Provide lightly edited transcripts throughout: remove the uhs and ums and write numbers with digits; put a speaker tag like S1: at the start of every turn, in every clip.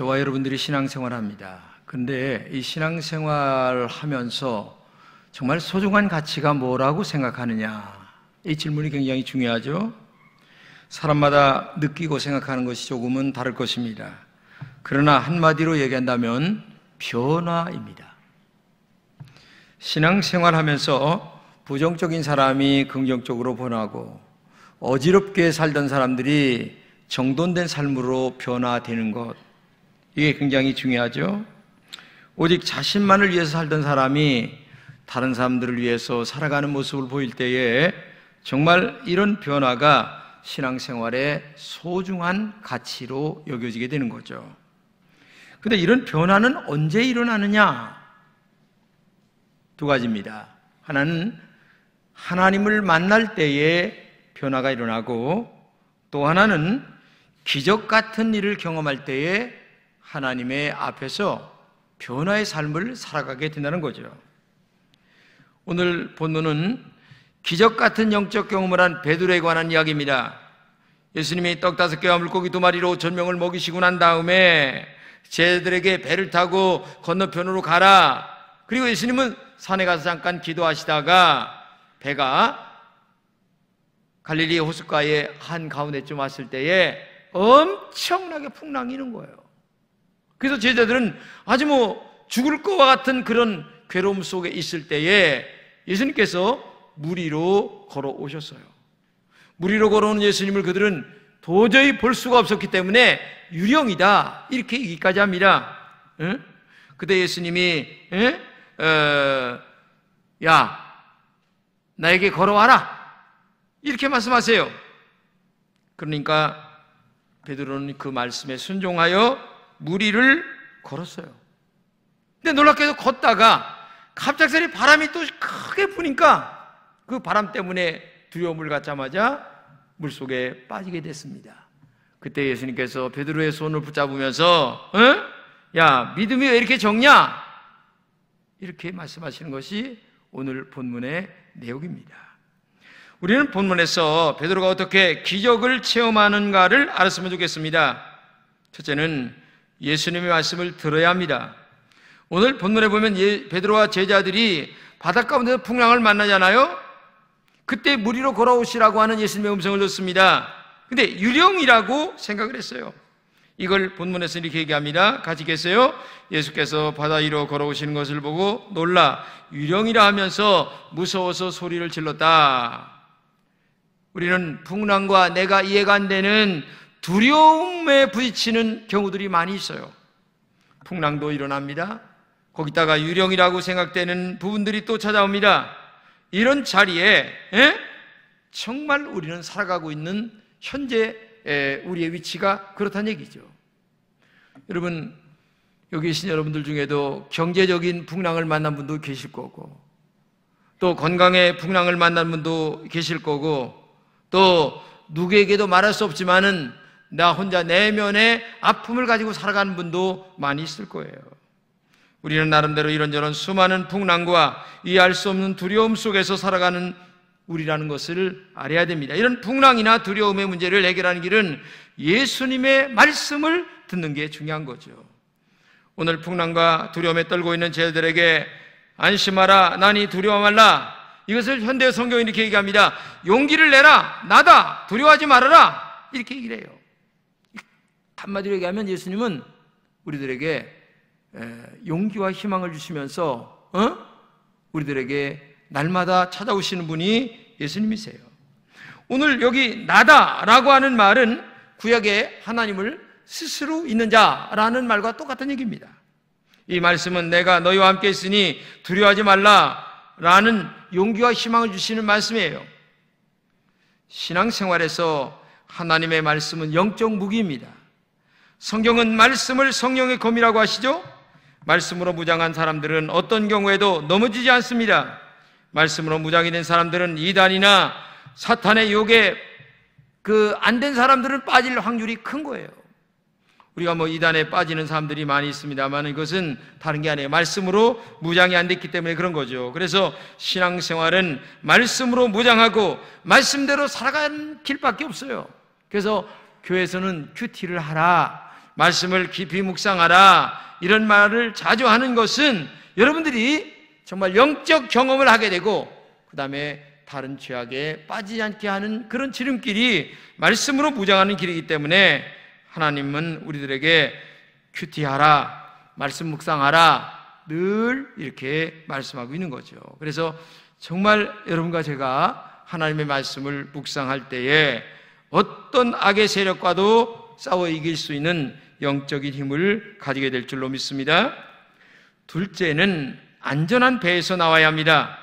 S1: 저와 여러분들이 신앙생활 합니다. 근데 이 신앙생활 하면서 정말 소중한 가치가 뭐라고 생각하느냐, 이 질문이 굉장히 중요하죠. 사람마다 느끼고 생각하는 것이 조금은 다를 것입니다. 그러나 한마디로 얘기한다면 변화입니다. 신앙생활 하면서 부정적인 사람이 긍정적으로 변하고 어지럽게 살던 사람들이 정돈된 삶으로 변화되는 것, 이게 굉장히 중요하죠. 오직 자신만을 위해서 살던 사람이 다른 사람들을 위해서 살아가는 모습을 보일 때에 정말 이런 변화가 신앙생활의 소중한 가치로 여겨지게 되는 거죠. 그런데 이런 변화는 언제 일어나느냐? 두 가지입니다. 하나는 하나님을 만날 때에 변화가 일어나고, 또 하나는 기적 같은 일을 경험할 때에 하나님의 앞에서 변화의 삶을 살아가게 된다는 거죠. 오늘 본문은 기적 같은 영적 경험을 한 베드로에 관한 이야기입니다. 예수님이 떡 5개와 물고기 2마리로 5,000명을 먹이시고 난 다음에 제자들에게 배를 타고 건너편으로 가라. 그리고 예수님은 산에 가서 잠깐 기도하시다가 배가 갈릴리 호숫가의 한가운데쯤 왔을 때에 엄청나게 풍랑이 이는 거예요. 그래서 제자들은 아주 죽을 것과 같은 그런 괴로움 속에 있을 때에 예수님께서 물 위로 걸어오셨어요. 물 위로 걸어오는 예수님을 그들은 도저히 볼 수가 없었기 때문에 유령이다, 이렇게 얘기까지 합니다. 그때 예수님이 야, 나에게 걸어와라, 이렇게 말씀하세요. 그러니까 베드로는 그 말씀에 순종하여 물 위를 걸었어요. 근데 놀랍게도 걷다가 갑작스레 바람이 또 크게 부니까 그 바람 때문에 두려움을 갖자마자 물속에 빠지게 됐습니다. 그때 예수님께서 베드로의 손을 붙잡으면서 야, 믿음이 왜 이렇게 적냐? 이렇게 말씀하시는 것이 오늘 본문의 내용입니다. 우리는 본문에서 베드로가 어떻게 기적을 체험하는가를 알았으면 좋겠습니다. 첫째는 예수님의 말씀을 들어야 합니다. 오늘 본문에 보면 베드로와 제자들이 바닷가운데 풍랑을 만나잖아요. 그때 물 위로 걸어오시라고 하는 예수님의 음성을 듣습니다. 근데 유령이라고 생각을 했어요. 이걸 본문에서 이렇게 얘기합니다. 같이 계세요. 예수께서 바다 위로 걸어오시는 것을 보고 놀라 유령이라 하면서 무서워서 소리를 질렀다. 우리는 풍랑과 내가 이해가 안 되는 두려움에 부딪히는 경우들이 많이 있어요. 풍랑도 일어납니다. 거기다가 유령이라고 생각되는 부분들이 또 찾아옵니다. 이런 자리에 정말 우리는 살아가고 있는 현재 우리의 위치가 그렇다는 얘기죠. 여러분, 여기 계신 여러분들 중에도 경제적인 풍랑을 만난 분도 계실 거고, 또 건강의 풍랑을 만난 분도 계실 거고, 또 누구에게도 말할 수 없지만은 나 혼자 내면의 아픔을 가지고 살아가는 분도 많이 있을 거예요. 우리는 나름대로 이런저런 수많은 풍랑과 이해할 수 없는 두려움 속에서 살아가는 우리라는 것을 알아야 됩니다. 이런 풍랑이나 두려움의 문제를 해결하는 길은 예수님의 말씀을 듣는 게 중요한 거죠. 오늘 풍랑과 두려움에 떨고 있는 제자들에게 안심하라, 나니 두려워 말라, 이것을 현대 성경이 이렇게 얘기합니다. 용기를 내라, 나다, 두려워하지 말아라, 이렇게 얘기를 해요. 한마디로 얘기하면 예수님은 우리들에게 용기와 희망을 주시면서 우리들에게 날마다 찾아오시는 분이 예수님이세요. 오늘 여기 나다라고 하는 말은 구약의 하나님을 스스로 있는 자라는 말과 똑같은 얘기입니다. 이 말씀은 내가 너희와 함께 있으니 두려워하지 말라라는 용기와 희망을 주시는 말씀이에요. 신앙생활에서 하나님의 말씀은 영적 무기입니다. 성경은 말씀을 성령의 검이라고 하시죠? 말씀으로 무장한 사람들은 어떤 경우에도 넘어지지 않습니다. 말씀으로 무장이 된 사람들은 이단이나 사탄의 욕에 안 된 사람들은 빠질 확률이 큰 거예요. 우리가 이단에 빠지는 사람들이 많이 있습니다만 이것은 다른 게 아니에요. 말씀으로 무장이 안 됐기 때문에 그런 거죠. 그래서 신앙생활은 말씀으로 무장하고 말씀대로 살아가는 길밖에 없어요. 그래서 교회에서는 큐티를 하라, 말씀을 깊이 묵상하라, 이런 말을 자주 하는 것은 여러분들이 정말 영적 경험을 하게 되고 그 다음에 다른 죄악에 빠지지 않게 하는 그런 지름길이 말씀으로 무장하는 길이기 때문에 하나님은 우리들에게 큐티하라, 말씀 묵상하라 늘 이렇게 말씀하고 있는 거죠. 그래서 정말 여러분과 제가 하나님의 말씀을 묵상할 때에 어떤 악의 세력과도 싸워 이길 수 있는 영적인 힘을 가지게 될 줄로 믿습니다. 둘째는 안전한 배에서 나와야 합니다.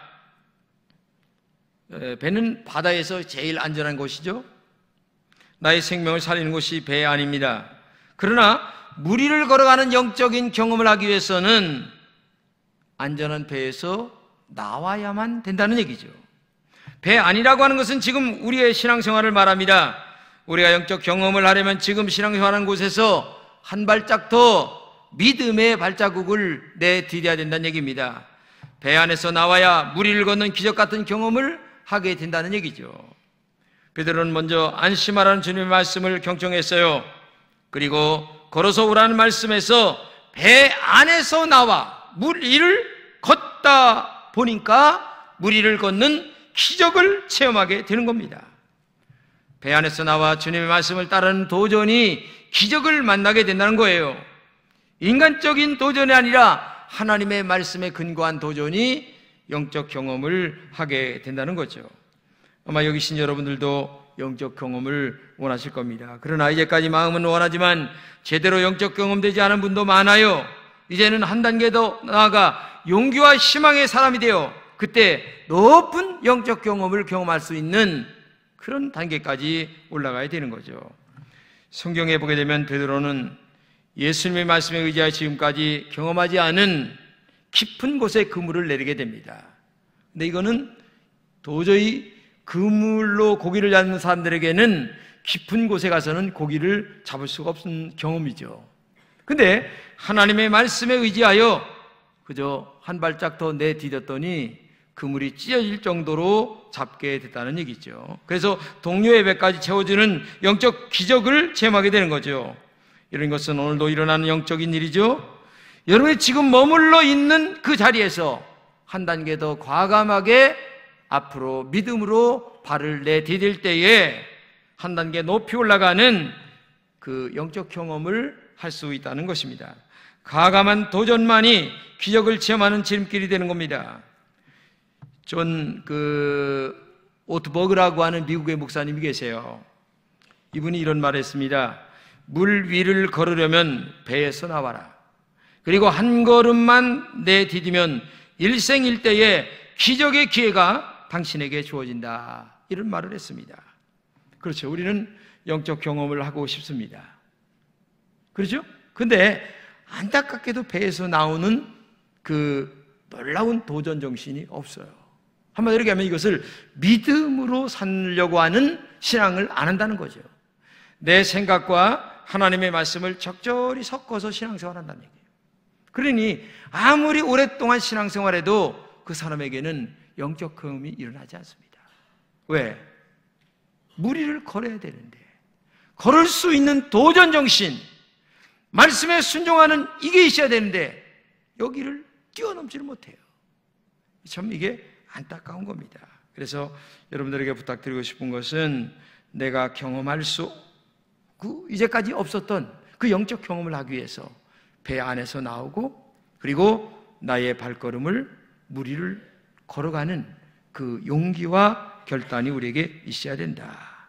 S1: 배는 바다에서 제일 안전한 곳이죠. 나의 생명을 살리는 곳이 배 아닙니다. 그러나 물 위를 걸어가는 영적인 경험을 하기 위해서는 안전한 배에서 나와야만 된다는 얘기죠. 배 아니라고 하는 것은 지금 우리의 신앙생활을 말합니다. 우리가 영적 경험을 하려면 지금 신앙생활하는 곳에서 한 발짝 더 믿음의 발자국을 내디뎌야 된다는 얘기입니다. 배 안에서 나와야 물 위를 걷는 기적 같은 경험을 하게 된다는 얘기죠. 베드로는 먼저 안심하라는 주님의 말씀을 경청했어요. 그리고 걸어서 오라는 말씀에서 배 안에서 나와 물 위를 걷다 보니까 물 위를 걷는 기적을 체험하게 되는 겁니다. 배 안에서 나와 주님의 말씀을 따르는 도전이 기적을 만나게 된다는 거예요. 인간적인 도전이 아니라 하나님의 말씀에 근거한 도전이 영적 경험을 하게 된다는 거죠. 아마 여기 계신 여러분들도 영적 경험을 원하실 겁니다. 그러나 이제까지 마음은 원하지만 제대로 영적 경험되지 않은 분도 많아요. 이제는 한 단계 더 나아가 용기와 희망의 사람이 되어 그때 높은 영적 경험을 경험할 수 있는 그런 단계까지 올라가야 되는 거죠. 성경에 보게 되면 베드로는 예수님의 말씀에 의지하여 지금까지 경험하지 않은 깊은 곳에 그물을 내리게 됩니다. 근데 이거는 도저히 그물로 고기를 잡는 사람들에게는 깊은 곳에 가서는 고기를 잡을 수가 없는 경험이죠. 근데 하나님의 말씀에 의지하여 그저 한 발짝 더 내디뎠더니 그물이 찢어질 정도로 잡게 됐다는 얘기죠. 그래서 동료의 배까지 채워주는 영적 기적을 체험하게 되는 거죠. 이런 것은 오늘도 일어나는 영적인 일이죠. 여러분이 지금 머물러 있는 그 자리에서 한 단계 더 과감하게 앞으로 믿음으로 발을 내디딜 때에 한 단계 높이 올라가는 그 영적 경험을 할 수 있다는 것입니다. 과감한 도전만이 기적을 체험하는 지름길이 되는 겁니다. 존 오트버그라고 하는 미국의 목사님이 계세요. 이분이 이런 말을 했습니다. 물 위를 걸으려면 배에서 나와라. 그리고 한 걸음만 내디디면 일생일대의 기적의 기회가 당신에게 주어진다. 이런 말을 했습니다. 그렇죠. 우리는 영적 경험을 하고 싶습니다. 그렇죠? 근데 안타깝게도 배에서 나오는 그 놀라운 도전 정신이 없어요. 한마디로 얘기하면 이것을 믿음으로 살려고 하는 신앙을 안 한다는 거죠. 내 생각과 하나님의 말씀을 적절히 섞어서 신앙생활한다는 얘기예요. 그러니 아무리 오랫동안 신앙생활해도 그 사람에게는 영적 경험이 일어나지 않습니다. 왜? 물 위를 걸어야 되는데 걸을 수 있는 도전 정신, 말씀에 순종하는 이게 있어야 되는데 여기를 뛰어넘지를 못해요. 참 이게 안타까운 겁니다. 그래서 여러분들에게 부탁드리고 싶은 것은 내가 경험할 수 이제까지 없었던 그 영적 경험을 하기 위해서 배 안에서 나오고 그리고 나의 발걸음을 물 위를 걸어가는 그 용기와 결단이 우리에게 있어야 된다.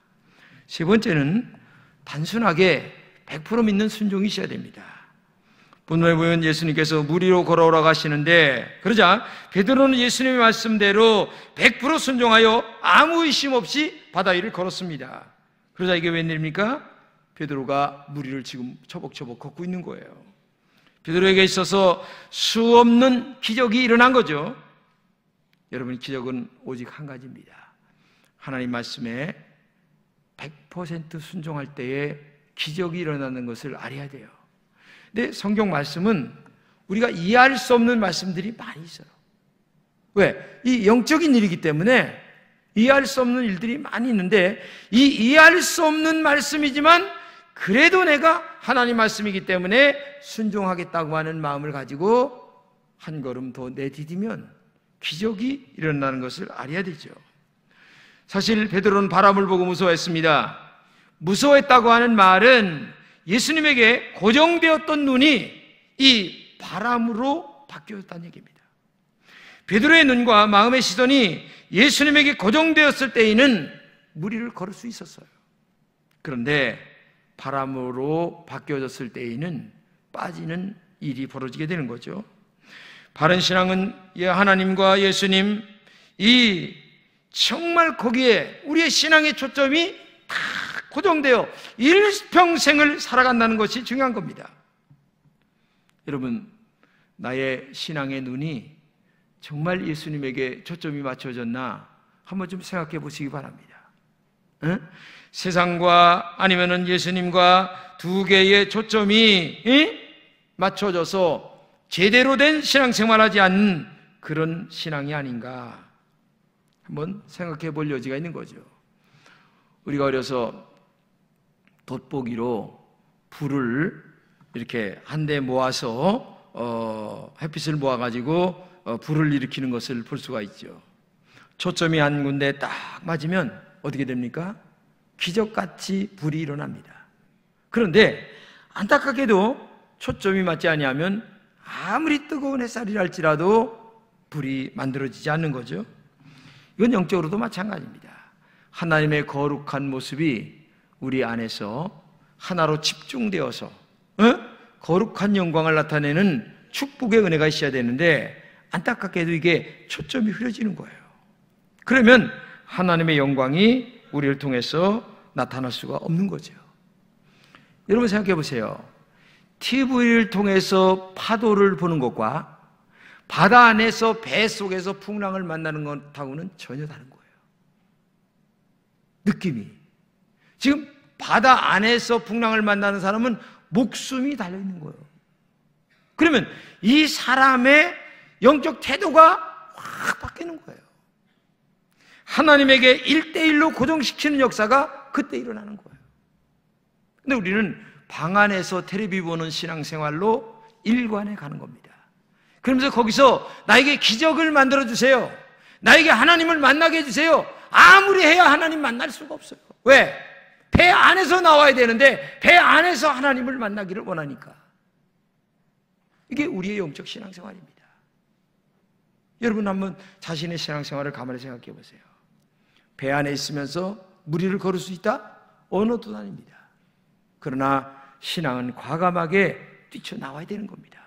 S1: 세 번째는 단순하게 100% 믿는 순종이 있어야 됩니다. 본문에 보면 예수님께서 물 위로 걸어오라 가시는데 그러자 베드로는 예수님의 말씀대로 100% 순종하여 아무 의심 없이 바다 위를 걸었습니다. 그러자 이게 웬일입니까? 베드로가 물 위를 지금 처벅처벅 걷고 있는 거예요. 베드로에게 있어서 수없는 기적이 일어난 거죠. 여러분, 기적은 오직 한 가지입니다. 하나님 말씀에 100% 순종할 때에 기적이 일어나는 것을 알아야 돼요. 근데 성경 말씀은 우리가 이해할 수 없는 말씀들이 많이 있어요. 왜? 이 영적인 일이기 때문에 이해할 수 없는 일들이 많이 있는데 이 이해할 수 없는 말씀이지만 그래도 내가 하나님 말씀이기 때문에 순종하겠다고 하는 마음을 가지고 한 걸음 더 내디디면 기적이 일어나는 것을 알아야 되죠. 사실 베드로는 바람을 보고 무서워했습니다. 무서워했다고 하는 말은 예수님에게 고정되었던 눈이 이 바람으로 바뀌었다는 얘기입니다. 베드로의 눈과 마음의 시선이 예수님에게 고정되었을 때에는 무리를 걸을 수 있었어요. 그런데 바람으로 바뀌어졌을 때에는 빠지는 일이 벌어지게 되는 거죠. 바른 신앙은 하나님과 예수님, 이 정말 거기에 우리의 신앙의 초점이 다 고정되어 일평생을 살아간다는 것이 중요한 겁니다. 여러분, 나의 신앙의 눈이 정말 예수님에게 초점이 맞춰졌나 한번 좀 생각해 보시기 바랍니다. 응? 세상과 아니면은 예수님과 두 개의 초점이 맞춰져서 제대로 된 신앙생활하지 않는 그런 신앙이 아닌가 한번 생각해 볼 여지가 있는 거죠. 우리가 어려서 돋보기로 불을 이렇게 한데 모아서 햇빛을 모아가지고 불을 일으키는 것을 볼 수가 있죠. 초점이 한 군데 딱 맞으면 어떻게 됩니까? 기적같이 불이 일어납니다. 그런데 안타깝게도 초점이 맞지 아니하면 아무리 뜨거운 햇살이랄지라도 불이 만들어지지 않는 거죠. 이건 영적으로도 마찬가지입니다. 하나님의 거룩한 모습이 우리 안에서 하나로 집중되어서 거룩한 영광을 나타내는 축복의 은혜가 있어야 되는데 안타깝게도 이게 초점이 흐려지는 거예요. 그러면 하나님의 영광이 우리를 통해서 나타날 수가 없는 거죠. 여러분 생각해 보세요. TV를 통해서 파도를 보는 것과 바다 안에서 배 속에서 풍랑을 만나는 것하고는 전혀 다른 거예요. 느낌이. 지금 바다 안에서 풍랑을 만나는 사람은 목숨이 달려있는 거예요. 그러면 이 사람의 영적 태도가 확 바뀌는 거예요. 하나님에게 1대1로 고정시키는 역사가 그때 일어나는 거예요. 근데 우리는 방 안에서 텔레비 보는 신앙생활로 일관해 가는 겁니다. 그러면서 거기서 나에게 기적을 만들어주세요. 나에게 하나님을 만나게 해주세요. 아무리 해야 하나님 만날 수가 없어요. 왜? 배 안에서 나와야 되는데 배 안에서 하나님을 만나기를 원하니까. 이게 우리의 영적 신앙생활입니다. 여러분 한번 자신의 신앙생활을 가만히 생각해 보세요. 배 안에 있으면서 무리를 걸을 수 있다? 어느 것도 아닙니다. 그러나 신앙은 과감하게 뛰쳐나와야 되는 겁니다.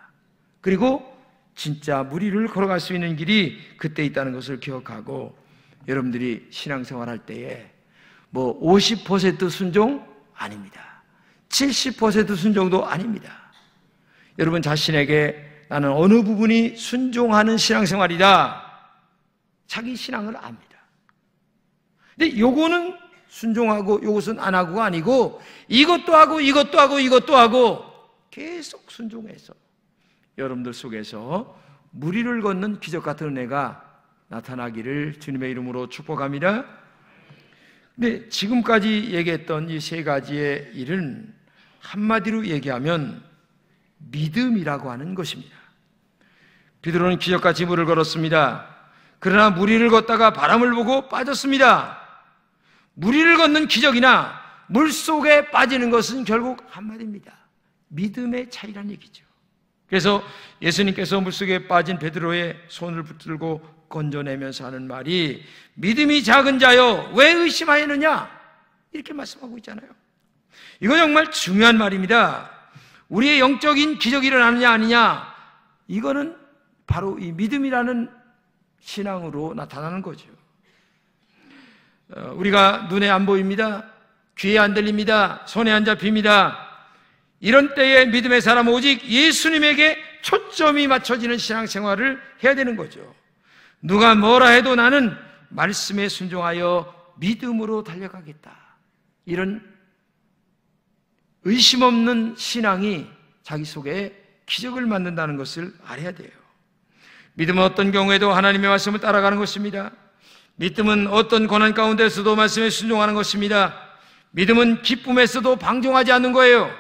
S1: 그리고 진짜 무리를 걸어갈 수 있는 길이 그때 있다는 것을 기억하고 여러분들이 신앙생활 할 때에 뭐 50% 순종? 아닙니다. 70% 순종도 아닙니다. 여러분 자신에게 나는 어느 부분이 순종하는 신앙생활이다. 자기 신앙을 압니다. 근데 요거는 순종하고 요것은 안 하고가 아니고 이것도 하고 이것도 하고 이것도 하고 계속 순종해서 여러분들 속에서 무리를 걷는 기적 같은 은혜가 나타나기를 주님의 이름으로 축복합니다. 근데 지금까지 얘기했던 이 세 가지의 일은 한마디로 얘기하면 믿음이라고 하는 것입니다. 베드로는 기적같이 물을 걸었습니다. 그러나 무리를 걷다가 바람을 보고 빠졌습니다. 무리를 걷는 기적이나 물속에 빠지는 것은 결국 한마디입니다. 믿음의 차이란 얘기죠. 그래서 예수님께서 물속에 빠진 베드로의 손을 붙들고 건져내면서 하는 말이 믿음이 작은 자여 왜 의심하였느냐 이렇게 말씀하고 있잖아요. 이거 정말 중요한 말입니다. 우리의 영적인 기적이 일어나느냐 아니냐 이거는 바로 이 믿음이라는 신앙으로 나타나는 거죠. 우리가 눈에 안 보입니다. 귀에 안 들립니다. 손에 안 잡힙니다. 이런 때에 믿음의 사람 오직 예수님에게 초점이 맞춰지는 신앙생활을 해야 되는 거죠. 누가 뭐라 해도 나는 말씀에 순종하여 믿음으로 달려가겠다. 이런 의심 없는 신앙이 자기 속에 기적을 만든다는 것을 알아야 돼요. 믿음은 어떤 경우에도 하나님의 말씀을 따라가는 것입니다. 믿음은 어떤 고난 가운데서도 말씀에 순종하는 것입니다. 믿음은 기쁨에서도 방종하지 않는 거예요.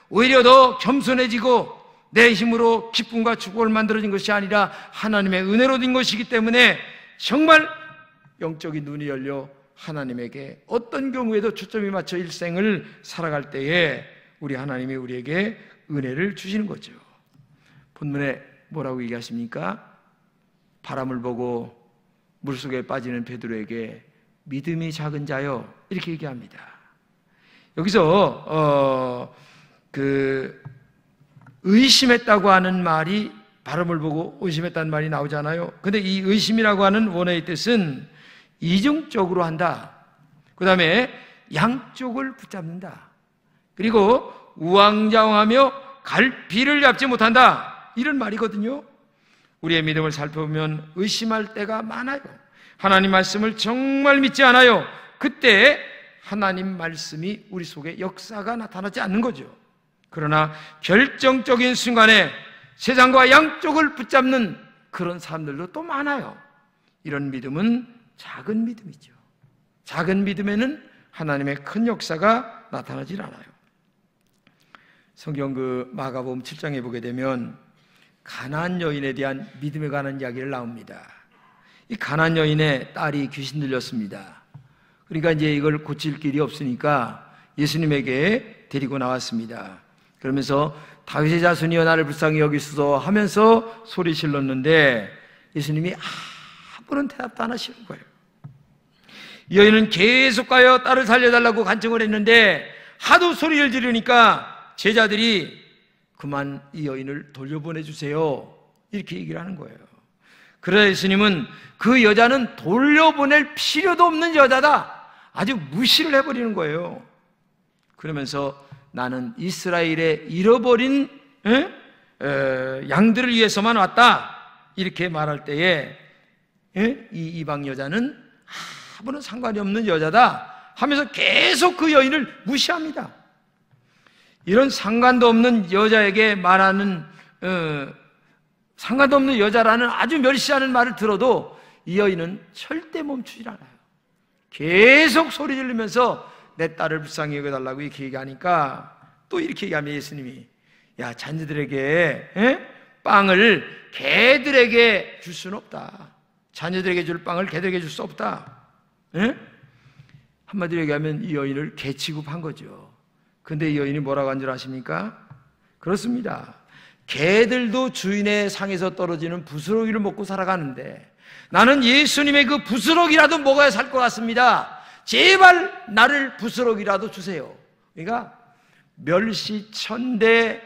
S1: 오히려 더 겸손해지고 내 힘으로 기쁨과 축복을 만들어진 것이 아니라 하나님의 은혜로 된 것이기 때문에 정말 영적인 눈이 열려 하나님에게 어떤 경우에도 초점이 맞춰 일생을 살아갈 때에 우리 하나님이 우리에게 은혜를 주시는 거죠. 본문에 뭐라고 얘기하십니까? 바람을 보고 물속에 빠지는 베드로에게 믿음이 작은 자여, 이렇게 얘기합니다. 여기서 의심했다고 하는 말이, 바람을 보고 의심했다는 말이 나오잖아요. 근데 이 의심이라고 하는 원어의 뜻은 이중적으로 한다, 그 다음에 양쪽을 붙잡는다, 그리고 우왕좌왕하며 갈피를 잡지 못한다, 이런 말이거든요. 우리의 믿음을 살펴보면 의심할 때가 많아요. 하나님 말씀을 정말 믿지 않아요. 그때 하나님 말씀이 우리 속에 역사가 나타나지 않는 거죠. 그러나 결정적인 순간에 세상과 양쪽을 붙잡는 그런 사람들도 또 많아요. 이런 믿음은 작은 믿음이죠. 작은 믿음에는 하나님의 큰 역사가 나타나질 않아요. 성경 마가복음 7장에 보게 되면 가나안 여인에 대한 믿음에 관한 이야기를 나옵니다. 이 가나안 여인의 딸이 귀신 들렸습니다. 그러니까 이제 이걸 고칠 길이 없으니까 예수님에게 데리고 나왔습니다. 그러면서 다윗의 자손이여 나를 불쌍히 여기소서 하면서 소리 질렀는데 예수님이 아무런 대답도 안 하시는 거예요. 이 여인은 계속 가요 딸을 살려달라고 간청을 했는데 하도 소리를 지르니까 제자들이 그만 이 여인을 돌려보내주세요, 이렇게 얘기를 하는 거예요. 그러자 예수님은 그 여자는 돌려보낼 필요도 없는 여자다, 아주 무시를 해버리는 거예요. 그러면서 나는 이스라엘의 잃어버린 양들을 위해서만 왔다, 이렇게 말할 때에 이 이방 여자는 아무런 상관이 없는 여자다 하면서 계속 그 여인을 무시합니다. 이런 상관도 없는 여자에게 말하는 상관도 없는 여자라는 아주 멸시하는 말을 들어도 이 여인은 절대 멈추질 않아요. 계속 소리 지르면서 내 딸을 불쌍히 여겨달라고 이렇게 얘기하니까 또 이렇게 얘기하면 예수님이 야, 자녀들에게 빵을 개들에게 줄 수는 없다. 자녀들에게 줄 빵을 개들에게 줄 수 없다. 한마디로 얘기하면 이 여인을 개 취급한 거죠. 근데 이 여인이 뭐라고 한 줄 아십니까? 그렇습니다. 개들도 주인의 상에서 떨어지는 부스러기를 먹고 살아가는데 나는 예수님의 그 부스러기라도 먹어야 살 것 같습니다. 제발 나를 부스러기라도 주세요. 그러니까 멸시천대,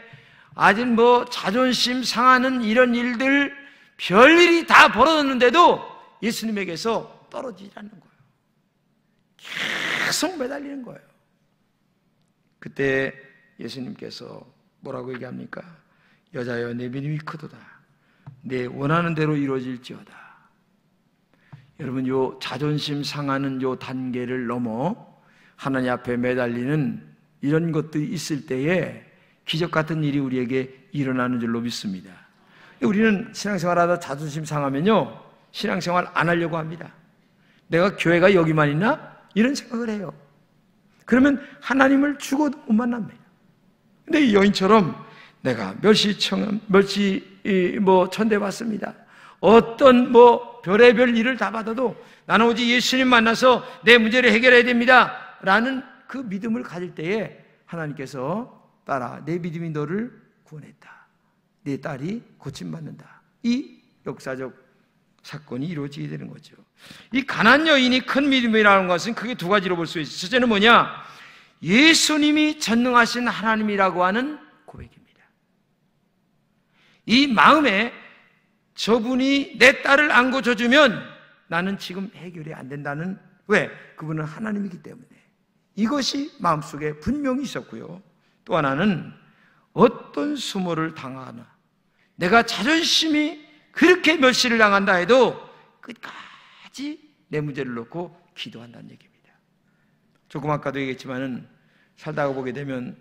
S1: 아직 자존심 상하는 이런 일들, 별일이 다 벌어졌는데도 예수님에게서 떨어지지 않는 거예요. 계속 매달리는 거예요. 그때 예수님께서 뭐라고 얘기합니까? 여자여, 내 믿음이 크도다. 내 원하는 대로 이루어질지어다. 여러분, 요 자존심 상하는 요 단계를 넘어 하나님 앞에 매달리는 이런 것들이 있을 때에 기적 같은 일이 우리에게 일어나는 줄로 믿습니다. 우리는 신앙생활하다 자존심 상하면요, 신앙생활 안 하려고 합니다. 내가 교회가 여기만 있나? 이런 생각을 해요. 그러면 하나님을 죽어도 못 만납니다. 근데 이 여인처럼 내가 천대받습니다. 어떤 별의별 일을 다 받아도 나는 오직 예수님 만나서 내 문제를 해결해야 됩니다 라는 그 믿음을 가질 때에 하나님께서 딸아, 내 믿음이 너를 구원했다. 내 딸이 고침받는다. 이 역사적 사건이 이루어지게 되는 거죠. 이 가나안 여인이 큰 믿음이라는 것은 크게 두 가지로 볼 수 있어요. 첫째는 뭐냐? 예수님이 전능하신 하나님이라고 하는 고백입니다. 이 마음에 저분이 내 딸을 안 고쳐주면 나는 지금 해결이 안 된다는, 왜? 그분은 하나님이기 때문에. 이것이 마음속에 분명히 있었고요. 또 하나는 어떤 수모를 당하나, 내가 자존심이 그렇게 멸시를 당한다 해도 끝까지 내 문제를 놓고 기도한다는 얘기입니다. 조금 아까도 얘기했지만은 살다가 보게 되면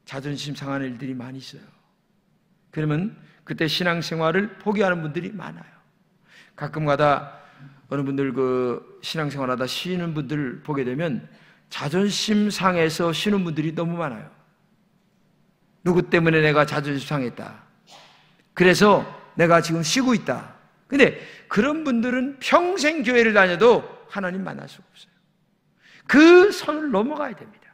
S1: 자존심 상하는 일들이 많이 있어요. 그러면 그때 신앙생활을 포기하는 분들이 많아요. 가끔가다 어느 분들 신앙생활하다 쉬는 분들 보게 되면 자존심 상해서 쉬는 분들이 너무 많아요. 누구 때문에 내가 자존심 상했다. 그래서 내가 지금 쉬고 있다. 근데 그런 분들은 평생 교회를 다녀도 하나님 만날 수가 없어요. 그 선을 넘어가야 됩니다.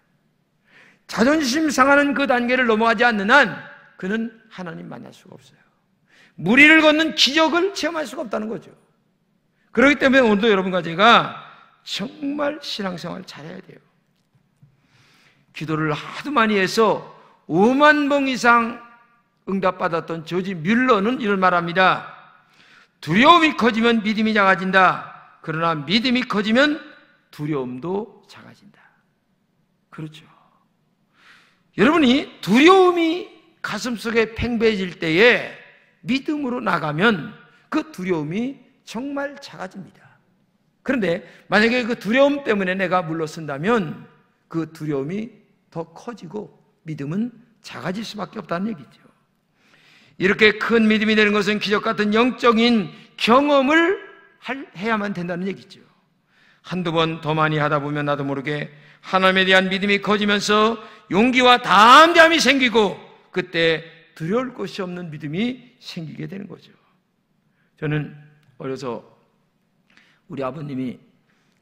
S1: 자존심 상하는 그 단계를 넘어가지 않는 한 그는 하나님 만날 수가 없어요. 무리를 걷는 기적을 체험할 수가 없다는 거죠. 그렇기 때문에 오늘도 여러분과 제가 정말 신앙생활 잘해야 돼요. 기도를 하도 많이 해서 5만 번 이상 응답받았던 조지 뮬러는 이런 말합니다. 두려움이 커지면 믿음이 작아진다. 그러나 믿음이 커지면 두려움도 작아진다. 그렇죠. 여러분이 두려움이 가슴속에 팽배해질 때에 믿음으로 나가면 그 두려움이 정말 작아집니다. 그런데 만약에 그 두려움 때문에 내가 물러선다면 그 두려움이 더 커지고 믿음은 작아질 수밖에 없다는 얘기죠. 이렇게 큰 믿음이 되는 것은 기적 같은 영적인 경험을 해야만 된다는 얘기죠. 한두 번 더 많이 하다 보면 나도 모르게 하나님에 대한 믿음이 커지면서 용기와 담대함이 생기고 그때 두려울 것이 없는 믿음이 생기게 되는 거죠. 저는 어려서 우리 아버님이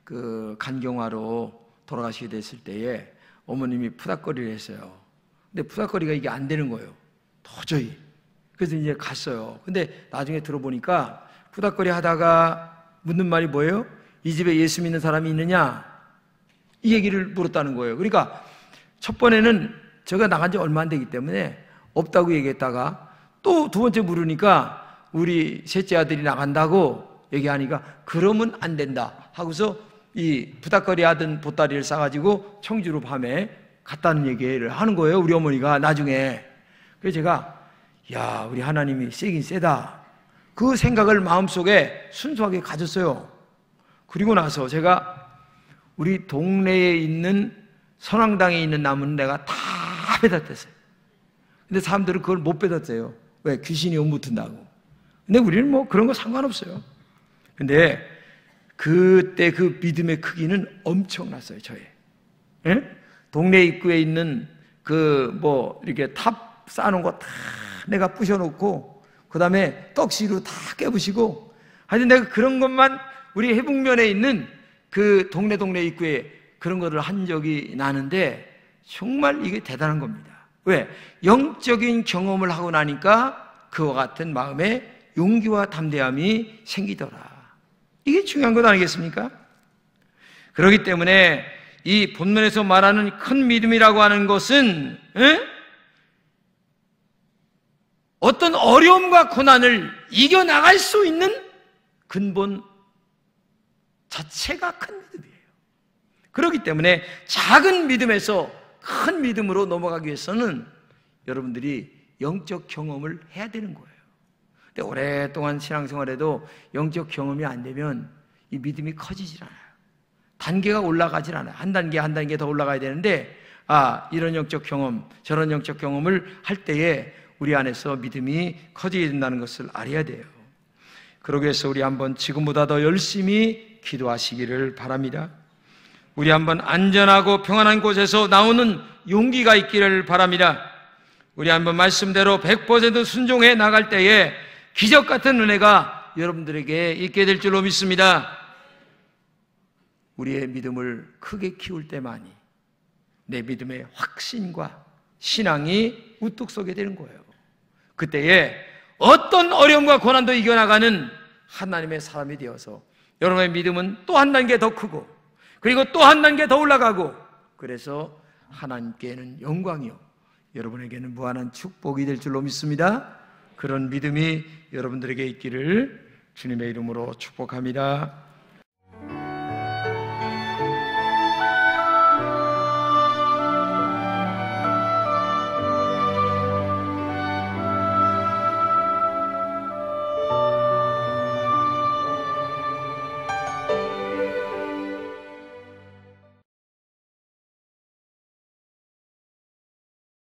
S1: 그 간경화로 돌아가시게 됐을 때에 어머님이 푸닥거리를 했어요. 근데 푸닥거리가 이게 안 되는 거예요. 도저히. 그래서 이제 갔어요. 근데 나중에 들어보니까 푸닥거리 하다가 묻는 말이 뭐예요? 이 집에 예수 믿는 사람이 있느냐? 이 얘기를 물었다는 거예요. 그러니까 첫 번에는 제가 나간 지 얼마 안 되기 때문에 없다고 얘기했다가 또 두 번째 물으니까 우리 셋째 아들이 나간다고 얘기하니까 그러면 안 된다 하고서 이 푸닥거리 하던 보따리를 싸가지고 청주로 밤에 갔다는 얘기를 하는 거예요. 우리 어머니가 나중에. 그래서 제가 야, 우리 하나님이 세긴 세다. 그 생각을 마음속에 순수하게 가졌어요. 그리고 나서 제가 우리 동네에 있는 선왕당에 있는 나무는 내가 다 빼다-뗐어요. 근데 사람들은 그걸 못 빼다-떼요. 왜? 귀신이 옴붙은다고. 근데 우리는 뭐 그런 거 상관없어요. 근데 그때 그 믿음의 크기는 엄청났어요, 저의. 예? 동네 입구에 있는 그 뭐 이렇게 탑 쌓아놓은 거 다 내가 부셔놓고 그 다음에 떡시로 다 깨부시고 하여튼 내가 그런 것만 우리 해북면에 있는 그 동네 입구에 그런 거를 한 적이 나는데 정말 이게 대단한 겁니다. 왜? 영적인 경험을 하고 나니까 그와 같은 마음에 용기와 담대함이 생기더라. 이게 중요한 것 아니겠습니까? 그렇기 때문에 이 본문에서 말하는 큰 믿음이라고 하는 것은 어떤 어려움과 고난을 이겨나갈 수 있는 근본 자체가 큰 믿음이에요. 그렇기 때문에 작은 믿음에서 큰 믿음으로 넘어가기 위해서는 여러분들이 영적 경험을 해야 되는 거예요. 근데 오랫동안 신앙생활에도 영적 경험이 안 되면 이 믿음이 커지질 않아요. 단계가 올라가질 않아요. 한 단계 더 올라가야 되는데 이런 영적 경험, 저런 영적 경험을 할 때에 우리 안에서 믿음이 커지게 된다는 것을 알아야 돼요. 그러기 위해서 우리 한번 지금보다 더 열심히 기도하시기를 바랍니다. 우리 한번 안전하고 평안한 곳에서 나오는 용기가 있기를 바랍니다. 우리 한번 말씀대로 100% 순종해 나갈 때에 기적 같은 은혜가 여러분들에게 있게 될 줄로 믿습니다. 우리의 믿음을 크게 키울 때만이 내 믿음의 확신과 신앙이 우뚝 서게 되는 거예요. 그때에 어떤 어려움과 고난도 이겨나가는 하나님의 사람이 되어서 여러분의 믿음은 또 한 단계 더 크고 그리고 또 한 단계 더 올라가고 그래서 하나님께는 영광이요 여러분에게는 무한한 축복이 될 줄로 믿습니다. 그런 믿음이 여러분들에게 있기를 주님의 이름으로 축복합니다.